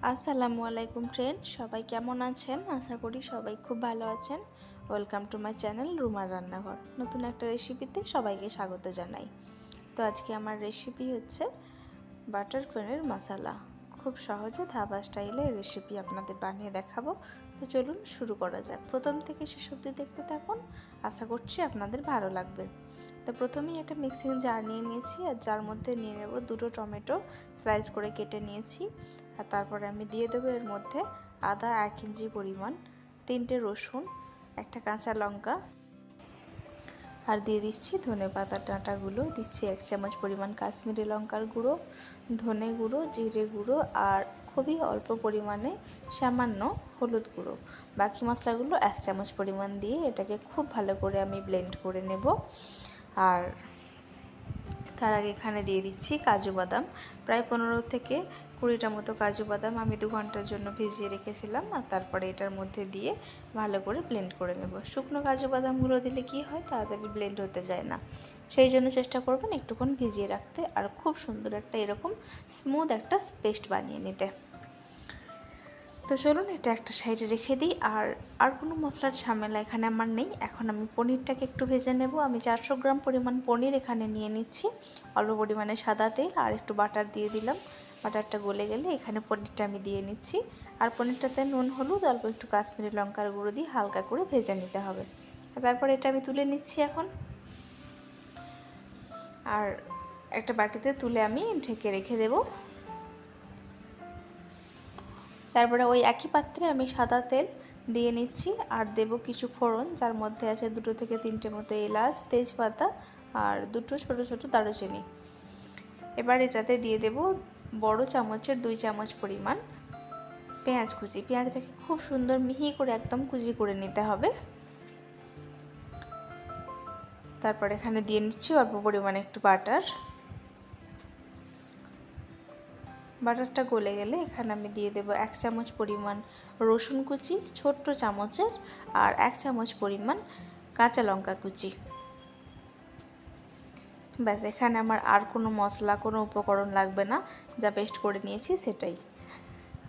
আসসালামু আলাইকুম ফ্রেন্ড, সবাই কেমন আছেন? আশা করি সবাই খুব ভালো আছেন। ওয়েলকাম টু মাই চ্যানেল রুমার রান্নাঘর। নতুন একটা রেসিপিতে সবাইকে স্বাগত জানাই। তো আজকে আমার রেসিপি হচ্ছে বাটার পনির মশলা। খুব সহজে ধাবা স্টাইলে রেসিপি আপনাদের বানিয়ে দেখাবো। তো চলুন শুরু করা যাক। প্রথম থেকে শেষ অবধি দেখতে থাকুন, আশা করছি আপনাদের ভালো লাগবে। তো প্রথমেই একটা মিক্সিং জার নিয়ে নিয়েছি, আর যার মধ্যে নিয়ে নেব দুটো টমেটো স্লাইস করে কেটে নিয়েছি। আর তারপরে আমি দিয়ে দেবো এর মধ্যে আদা 1 ইঞ্চি পরিমাণ, 3টে রসুন, একটা কাঁচা লঙ্কা, আর দিয়ে দিচ্ছি ধনে পাতার ডাঁটাগুলো, দিচ্ছি 1 চামচ পরিমাণ কাশ্মীরি লঙ্কার গুঁড়ো, ধনে গুঁড়ো, জিরে গুঁড়ো, আর খুবই অল্প পরিমাণে সামান্য হলুদ গুঁড়ো। বাকি মশলাগুলো 1 চামচ পরিমাণ দিয়ে এটাকে খুব ভালো করে আমি ব্লেন্ড করে নেব। আর তার আগে এখানে দিয়ে দিচ্ছি কাজু বাদাম, প্রায় 15 থেকে 20টা মতো কাজু বাদাম আমি 2 ঘন্টার জন্য ভিজিয়ে রেখেছিলাম। আর তারপরে এটার মধ্যে দিয়ে ভালো করে ব্লেন্ড করে নেব। শুকনো কাজু বাদামগুলো দিলে কি হয়, তাড়াতাড়ি ব্লেন্ড হতে যায় না, সেই জন্য চেষ্টা করবেন একটুক্ষণ ভিজিয়ে রাখতে, আর খুব সুন্দর একটা এরকম স্মুথ একটা পেস্ট বানিয়ে নিতে। তো চলুন এটা একটা সাইডে রেখে দিই। আর কোনো মশলার ঝামেলা এখানে আমার নেই। এখন আমি পনিরটাকে একটু ভেজে নেব। আমি 400 গ্রাম পরিমাণ পনির এখানে নিয়ে নিচ্ছি। অল্প পরিমাণে সাদা তেল আর একটু বাটার দিয়ে দিলাম। বাটারটা গলে গেলে এখানে পনিরটা আমি দিয়ে নিচ্ছি। আর পনিরটাতে নুন, হলুদ, অল্প একটু কাশ্মীরি লঙ্কার গুঁড়ো দিয়ে হালকা করে ভেজে নিতে হবে। তারপর এটা আমি তুলে নিচ্ছি এখন। আর একটা বাটিতে তুলে আমি ঢেকে রেখে দেবো। তারপরে ওই একই পাত্রে আমি সাদা তেল দিয়ে নিচ্ছি, আর দেব কিছু ফোড়ন, যার মধ্যে আছে 2 থেকে 3টে মতো এলাচ, তেজপাতা, আর 2টো ছোট ছোট দারুচিনি। এবার এটাতে দিয়ে দেব বড় চামচের 2 চামচ পরিমাণ পেঁয়াজ কুচি। পেঁয়াজটাকে খুব সুন্দর মিহি করে একদম কুচি করে নিতে হবে। তারপর এখানে দিয়ে নিচ্ছি অল্প পরিমাণে একটু বাটার। বাটারটা গলে গেলে এখানে আমি দিয়ে দেব 1 চামচ পরিমাণ রসুন কুচি ছোট্ট চামচের, আর 1 চামচ পরিমাণ কাঁচা লঙ্কা কুচি। ব্যাস, এখানে আমার আর কোনো মশলা, কোনো উপকরণ লাগবে না, যা পেস্ট করে নিয়েছি সেটাই।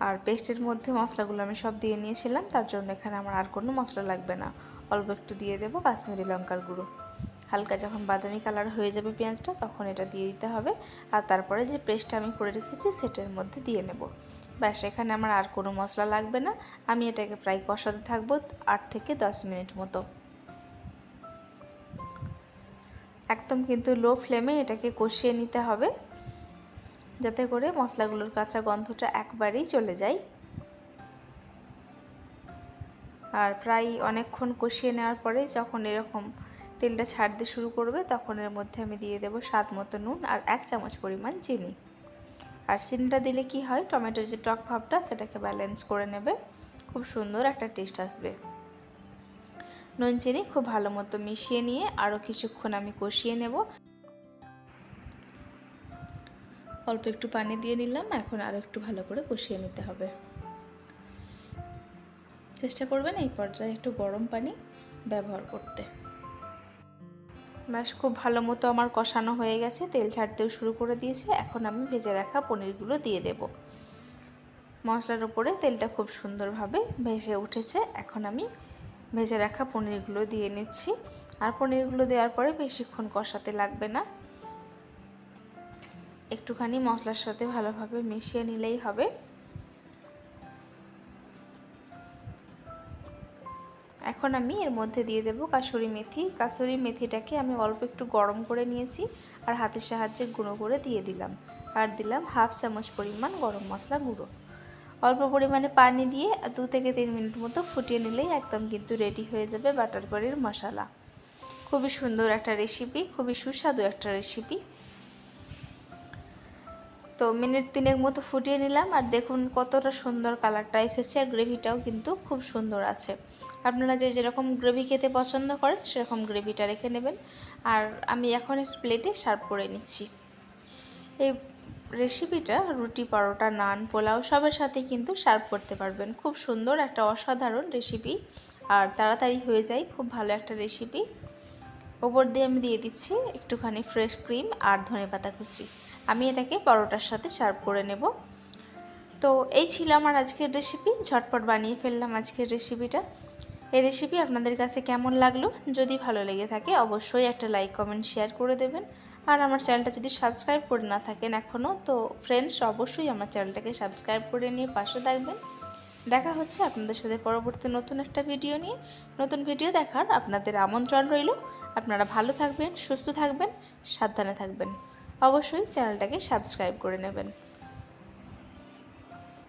আর পেস্টের মধ্যে মশলাগুলো আমি সব দিয়ে নিয়েছিলাম, তার জন্য এখানে আমার আর কোনো মশলা লাগবে না। অল্প একটু দিয়ে দেব কাশ্মীরি লঙ্কার গুঁড়ো। হালকা যখন বাদামি কালার হয়ে যাবে পেঁয়াজটা, তখন এটা দিয়ে দিতে হবে। আর তারপরে যে পেস্টটা আমি করে রেখেছি সেটার মধ্যে দিয়ে নেব। ব্যাস, এখানে আমার আর কোনো মশলা লাগবে না। আমি এটাকে প্রায় কষাতে থাকবো 8 থেকে 10 মিনিট মতো। একদম কিন্তু লো ফ্লেমে এটাকে কষিয়ে নিতে হবে, যাতে করে মশলাগুলোর কাঁচা গন্ধটা একবারেই চলে যায়। আর প্রায় অনেকক্ষণ কষিয়ে নেওয়ার পরে যখন এরকম তেলটা ছাড়তে শুরু করবে, তখন এর মধ্যে আমি দিয়ে দেব স্বাদ মতো নুন আর 1 চামচ পরিমাণ চিনি। আর চিনিটা দিলে কি হয়, টমেটোর যে টক ভাবটা সেটাকে ব্যালেন্স করে নেবে, খুব সুন্দর একটা টেস্ট আসবে। নুন চিনি খুব ভালো মতো মিশিয়ে নিয়ে আরও কিছুক্ষণ আমি কষিয়ে নেব। অল্প একটু পানি দিয়ে নিলাম, এখন আরও একটু ভালো করে কষিয়ে নিতে হবে। চেষ্টা করবেন এই পর্যায়ে একটু গরম পানি ব্যবহার করতে। ব্যাস, খুব ভালো মতো আমার কষানো হয়ে গেছে, তেল ছাড়তেও শুরু করে দিয়েছে। এখন আমি ভেজে রাখা পনিরগুলো দিয়ে দেব। মশলার উপরে তেলটা খুব সুন্দরভাবে ভেসে উঠেছে। এখন আমি ভেজে রাখা পনিরগুলো দিয়ে নিচ্ছি। আর পনিরগুলো দেওয়ার পরে বেশিক্ষণ কষাতে লাগবে না, একটুখানি মশলার সাথে ভালোভাবে মিশিয়ে নিলেই হবে। এখন আমি এর মধ্যে দিয়ে দেব কাসুরি মেথি। কাসুরি মেথিটাকে আমি অল্প একটু গরম করে নিয়েছি, আর হাতের সাহায্যে গুঁড়ো করে দিয়ে দিলাম। আর দিলাম 1/2 চামচ পরিমাণ গরম মশলা গুঁড়ো। অল্প পরিমাণে পানি দিয়ে 2 থেকে 3 মিনিট মতো ফুটিয়ে নিলেই একদম কিন্তু রেডি হয়ে যাবে বাটার পনির মশলা। খুবই সুন্দর একটা রেসিপি, খুবই সুস্বাদু একটা রেসিপি। তো মিনিট 3 মতো ফুটিয়ে নিলাম, আর দেখুন কতটা সুন্দর কালারটা এসেছে, আর গ্রেভিটাও কিন্তু খুব সুন্দর আছে। আপনারা যে যেরকম গ্রেভি খেতে পছন্দ করেন সেরকম গ্রেভিটা রেখে নেবেন। আর আমি এখন একটা প্লেটে সার্ভ করে নিচ্ছি। এই রেসিপিটা রুটি, পরোটা, নান, পোলাও সবের সাথে কিন্তু সার্ভ করতে পারবেন। খুব সুন্দর একটা অসাধারণ রেসিপি, আর তাড়াতাড়ি হয়ে যায়, খুব ভালো একটা রেসিপি। ওপর দিয়ে আমি দিয়ে দিচ্ছি একটুখানি ফ্রেশ ক্রিম আর ধনেপাতা কুচি। আমি এটাকে পরোটার সাথে সার্ভ করে নেব। তো এই ছিল আমার আজকের রেসিপি, ঝটপট বানিয়ে ফেললাম আজকের রেসিপিটা। এই রেসিপি আপনাদের কাছে কেমন লাগলো? যদি ভালো লেগে থাকে অবশ্যই একটা লাইক কমেন্ট শেয়ার করে দেবেন। আর আমার চ্যানেলটা যদি সাবস্ক্রাইব করে না থাকেন এখনও, তো ফ্রেন্ডস অবশ্যই আমার চ্যানেলটাকে সাবস্ক্রাইব করে নিয়ে পাশে থাকবেন। দেখা হচ্ছে আপনাদের সাথে পরবর্তী নতুন একটা ভিডিও নিয়ে। নতুন ভিডিও দেখার আপনাদের আমন্ত্রণ রইল। আপনারা ভালো থাকবেন, সুস্থ থাকবেন, সাবধানে থাকবেন। অবশ্যই চ্যানেলটাকে সাবস্ক্রাইব করে নেবেন।